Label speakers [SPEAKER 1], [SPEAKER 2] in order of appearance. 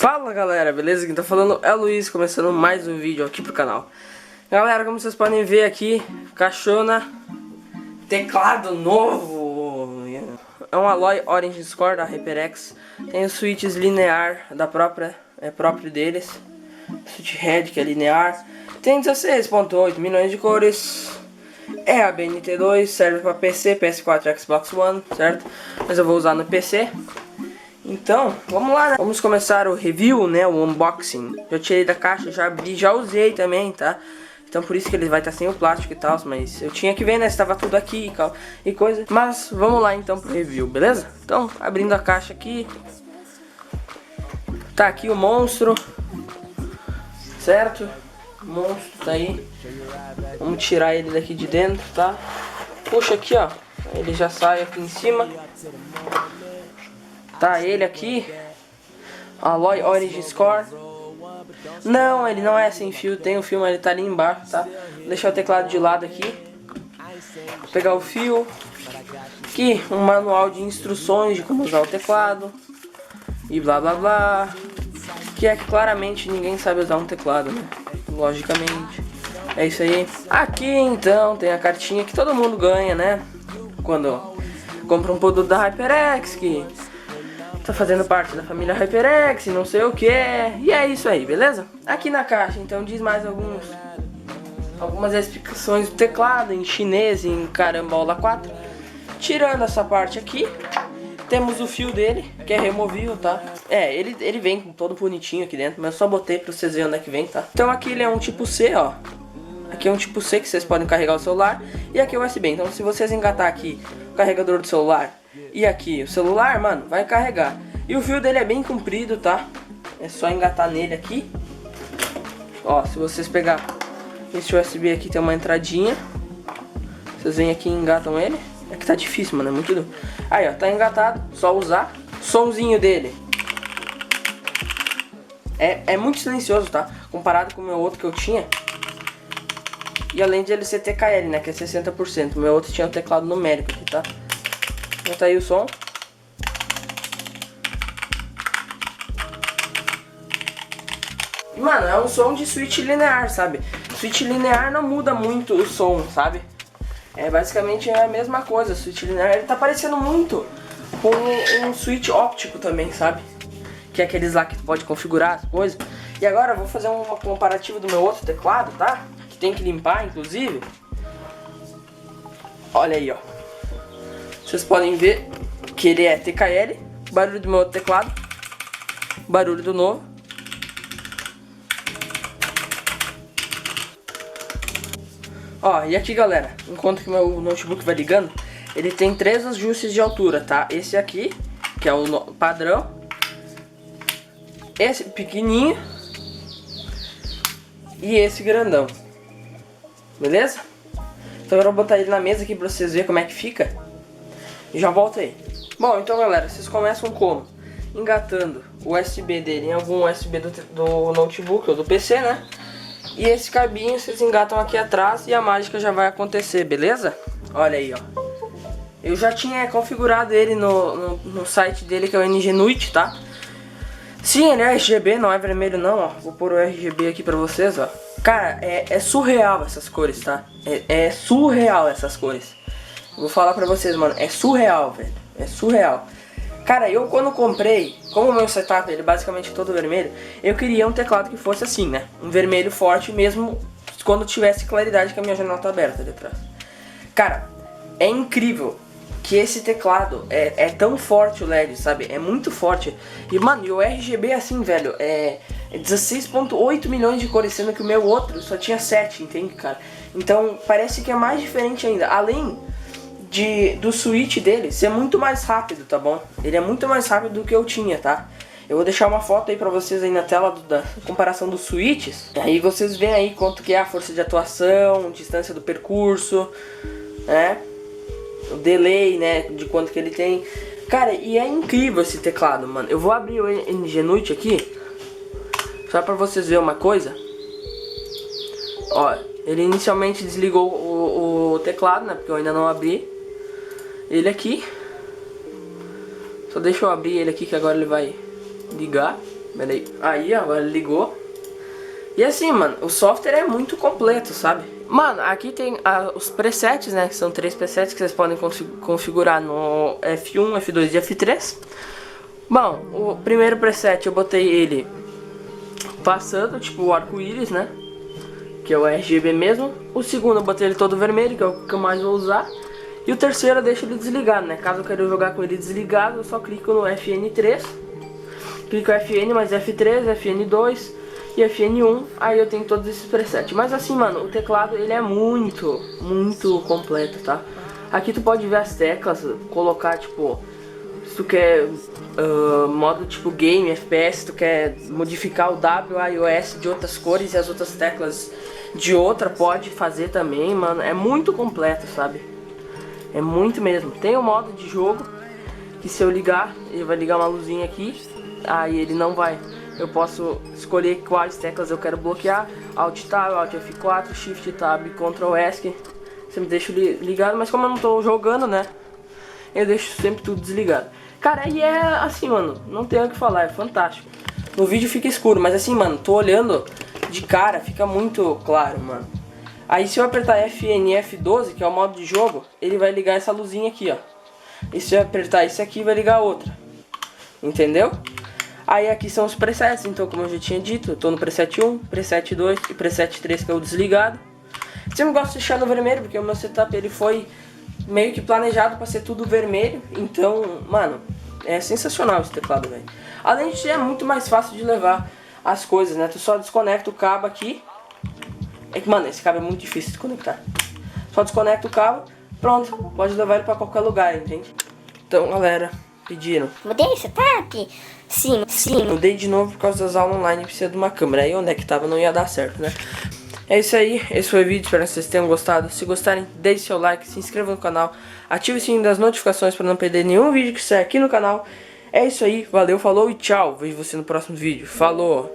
[SPEAKER 1] Fala galera, beleza? Quem tá falando é o Luiz, começando mais um vídeo aqui pro canal. Galera, como vocês podem ver aqui, caixona, teclado novo. É um Alloy Orange Score da HyperX. Tem os switches linear da próprio deles. Switch Head que é linear. Tem 16.8 milhões de cores. É a BNT2, serve para PC, PS4 e Xbox One, certo? Mas eu vou usar no PC. Então, vamos lá, né? Vamos começar o review, né? O unboxing. Eu tirei da caixa, já abri, já usei também, tá? Então por isso que ele vai estar sem o plástico e tal, mas eu tinha que ver, né? Estava tudo aqui e coisa. Mas vamos lá então pro review, beleza? Então, abrindo a caixa aqui. Tá aqui o monstro. Certo? O monstro tá aí. Vamos tirar ele daqui de dentro, tá? Puxa aqui, ó. Ele já sai aqui em cima. Tá ele aqui. Alloy Orange Score. Não, ele não é sem fio. Tem o fio, mas ele tá ali embaixo, tá? Vou deixar o teclado de lado aqui. Vou pegar o fio. Aqui, um manual de instruções de como usar o teclado. E blá blá blá. Que é que claramente ninguém sabe usar um teclado, né? Logicamente. É isso aí. Aqui então tem a cartinha que todo mundo ganha, né? Quando compra um produto da HyperX, que tá fazendo parte da família HyperX, não sei o que. E é isso aí, beleza? Aqui na caixa então diz mais algumas explicações do teclado em chinês, em carambola 4. Tirando essa parte aqui, temos o fio dele, que é removível, tá? É, ele vem com todo bonitinho aqui dentro, mas eu só botei pra vocês verem onde é que vem, tá? Então aqui ele é um tipo C, ó. Aqui é um tipo C que vocês podem carregar o celular. E aqui é o USB. Então se vocês engatar aqui o carregador do celular e aqui o celular, mano, vai carregar. E o fio dele é bem comprido, tá? É só engatar nele aqui. Ó, se vocês pegar esse USB aqui, tem uma entradinha. Vocês vêm aqui e engatam ele. É que tá difícil, mano, é muito duro. Aí, ó, tá engatado, só usar. Somzinho dele é muito silencioso, tá? Comparado com o meu outro que eu tinha. E além de ele ser TKL, né, que é 60%. O meu outro tinha o teclado numérico aqui, tá? Então tá aí o som. Mano, é um som de switch linear, sabe? Switch linear não muda muito o som, sabe? É basicamente a mesma coisa. Switch linear, ele tá parecendo muito com um switch óptico também, sabe? Que é aqueles lá que tu pode configurar as coisas. E agora eu vou fazer uma comparativa do meu outro teclado, tá? Que tem que limpar, inclusive. Olha aí, ó. Vocês podem ver que ele é TKL. Barulho do meu outro teclado. Barulho do novo. Ó, e aqui galera, enquanto que meu notebook vai ligando, ele tem 3 ajustes de altura, tá? Esse aqui, que é o padrão. Esse pequenininho. E esse grandão. Beleza? Então agora eu vou botar ele na mesa aqui pra vocês verem como é que fica. E já volto aí. Bom, então galera, vocês começam como? Engatando o USB dele em algum USB do notebook ou do PC, né? E esse cabinho vocês engatam aqui atrás e a mágica já vai acontecer, beleza? Olha aí, ó. Eu já tinha configurado ele no site dele, que é o NGNuit, tá? Sim, ele é RGB, não é vermelho não, ó. Vou pôr o RGB aqui pra vocês, ó. Cara, é surreal essas cores, tá? É surreal essas cores. Vou falar pra vocês, mano, é surreal, velho. É surreal. Cara, eu quando comprei, como o meu setup ele é basicamente todo vermelho, eu queria um teclado que fosse assim, né? Um vermelho forte mesmo quando tivesse claridade que a minha janela tá aberta ali atrás. Cara, é incrível que esse teclado é tão forte o LED, sabe? É muito forte. E mano, e o RGB assim, velho, é 16.8 milhões de cores, sendo que o meu outro só tinha 7, entende, cara? Então parece que é mais diferente ainda. Além do switch dele ser muito mais rápido, tá bom? Ele é muito mais rápido do que eu tinha, tá? Eu vou deixar uma foto aí pra vocês aí na tela da comparação dos switches. Aí vocês veem aí quanto que é a força de atuação, distância do percurso, né? O delay, né? De quanto que ele tem. Cara, e é incrível esse teclado, mano. Eu vou abrir o NGNuit aqui, só pra vocês verem uma coisa. Ó, ele inicialmente desligou o teclado, né? Porque eu ainda não abri ele aqui. Só deixa eu abrir ele aqui que agora ele vai ligar. Peraí. Aí, agora ligou. E assim, mano, o software é muito completo, sabe? Mano, aqui tem os presets, né? Que são 3 presets que vocês podem configurar no F1, F2 e F3. Bom, o primeiro preset eu botei ele passando, tipo o arco-íris, né? Que é o RGB mesmo. O segundo eu botei ele todo vermelho, que é o que eu mais vou usar. E o terceiro eu deixo ele desligado, né? Caso eu queira jogar com ele desligado, eu só clico no FN3. Clico FN mais F3, FN2 e FN1. Aí eu tenho todos esses presets. Mas assim, mano, o teclado ele é muito completo, tá? Aqui tu pode ver as teclas, colocar tipo... Se tu quer modo tipo game, FPS, tu quer modificar o W, iOS de outras cores e as outras teclas de outra, pode fazer também, mano. É muito completo, sabe? É muito mesmo. Tem o modo de jogo, que se eu ligar, ele vai ligar uma luzinha aqui. Aí ele não vai. Eu posso escolher quais teclas eu quero bloquear. Alt Tab, Alt F4, Shift Tab, Ctrl ESC. Sempre deixo ligado, mas como eu não tô jogando, né? Eu deixo sempre tudo desligado. Cara, e é assim, mano, não tenho o que falar, é fantástico. No vídeo fica escuro, mas assim, mano, tô olhando de cara, fica muito claro, mano. Aí se eu apertar FN F12, que é o modo de jogo, ele vai ligar essa luzinha aqui, ó. E se eu apertar esse aqui, vai ligar outra. Entendeu? Aí aqui são os presets, então como eu já tinha dito, eu tô no preset 1, preset 2 e preset 3, que é o desligado. Eu não gosto de deixar no vermelho, porque o meu setup ele foi meio que planejado pra ser tudo vermelho. Então, mano, é sensacional esse teclado, velho. Além de ser é muito mais fácil de levar as coisas, né? Tu só desconecta o cabo aqui. É que, mano, esse cabo é muito difícil de conectar. Só desconecta o cabo, pronto, pode levar ele pra qualquer lugar, entende? Então, galera, pediram.
[SPEAKER 2] Mudei o setup? Sim.
[SPEAKER 1] Mudei de novo por causa das aulas online, precisa de uma câmera. Aí onde é que tava não ia dar certo, né? É isso aí, esse foi o vídeo, espero que vocês tenham gostado. Se gostarem, deixe seu like, se inscreva no canal, ative o sininho das notificações para não perder nenhum vídeo que sair aqui no canal. É isso aí, valeu, falou e tchau. Vejo você no próximo vídeo. Falou!